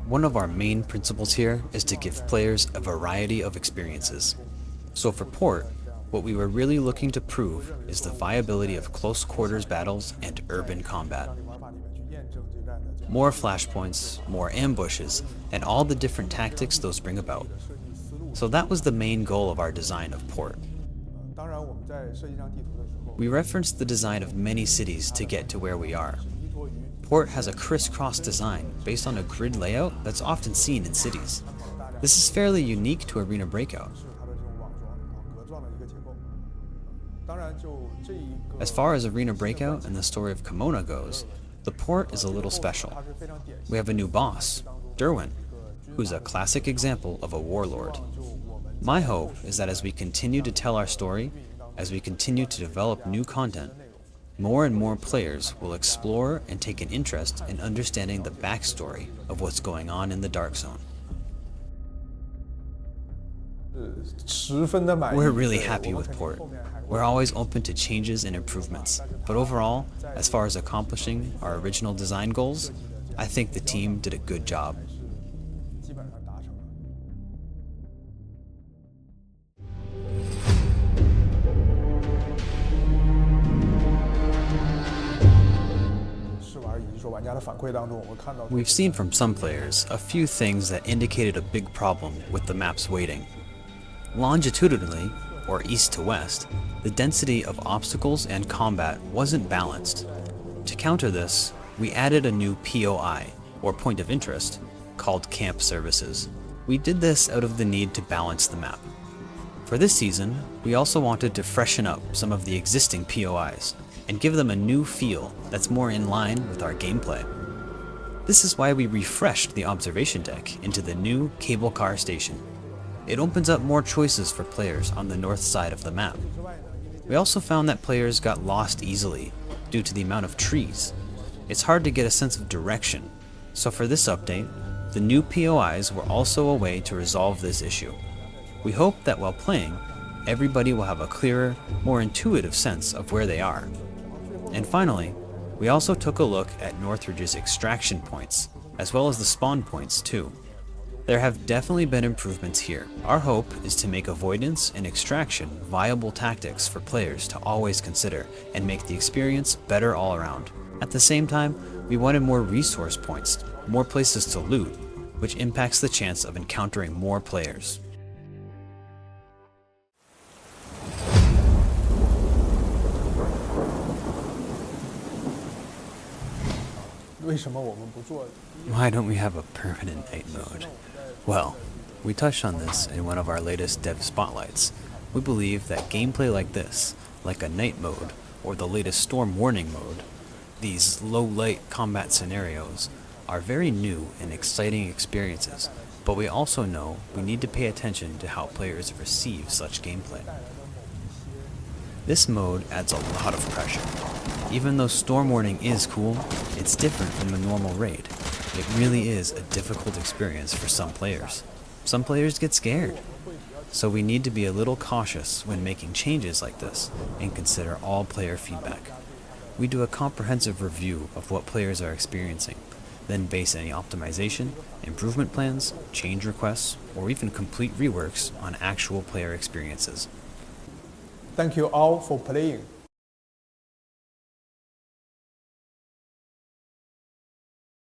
One of our main principles here is to give players a variety of experiences. So for Port, what we were really looking to prove is the viability of close quarters battles and urban combat. More flashpoints, more ambushes, and all the different tactics those bring about. So that was the main goal of our design of Port. We referenced the design of many cities to get to where we are. Port has a crisscross design based on a grid layout that's often seen in cities. This is fairly unique to Arena Breakout. As far as Arena Breakout and the story of Kimona goes, the port is a little special. We have a new boss, Derwin, who's a classic example of a warlord. My hope is that as we continue to tell our story, as we continue to develop new content, more and more players will explore and take an interest in understanding the backstory of what's going on in the Dark Zone. We're really happy with Port. We're always open to changes and improvements, but overall, as far as accomplishing our original design goals, I think the team did a good job. We've seen from some players a few things that indicated a big problem with the map's weighting. Longitudinally, or east to west, the density of obstacles and combat wasn't balanced. To counter this, we added a new POI, or point of interest, called Camp Services. We did this out of the need to balance the map. For this season, we also wanted to freshen up some of the existing POIs and give them a new feel that's more in line with our gameplay. This is why we refreshed the observation deck into the new cable car station. It opens up more choices for players on the north side of the map. We also found that players got lost easily due to the amount of trees. It's hard to get a sense of direction, so for this update, the new POIs were also a way to resolve this issue. We hope that while playing, everybody will have a clearer, more intuitive sense of where they are. And finally, we also took a look at Northridge's extraction points, as well as the spawn points too. There have definitely been improvements here. Our hope is to make avoidance and extraction viable tactics for players to always consider and make the experience better all around. At the same time, we wanted more resource points, more places to loot, which impacts the chance of encountering more players. Why don't we have a permanent night mode? Well, we touched on this in one of our latest dev spotlights. We believe that gameplay like this, like a night mode or the latest storm warning mode, these low-light combat scenarios, are very new and exciting experiences, but we also know we need to pay attention to how players receive such gameplay. This mode adds a lot of pressure. Even though storm warning is cool, it's different from a normal raid. It really is a difficult experience for some players. Some players get scared. So we need to be a little cautious when making changes like this and consider all player feedback. We do a comprehensive review of what players are experiencing, then base any optimization, improvement plans, change requests, or even complete reworks on actual player experiences. Thank you all for playing.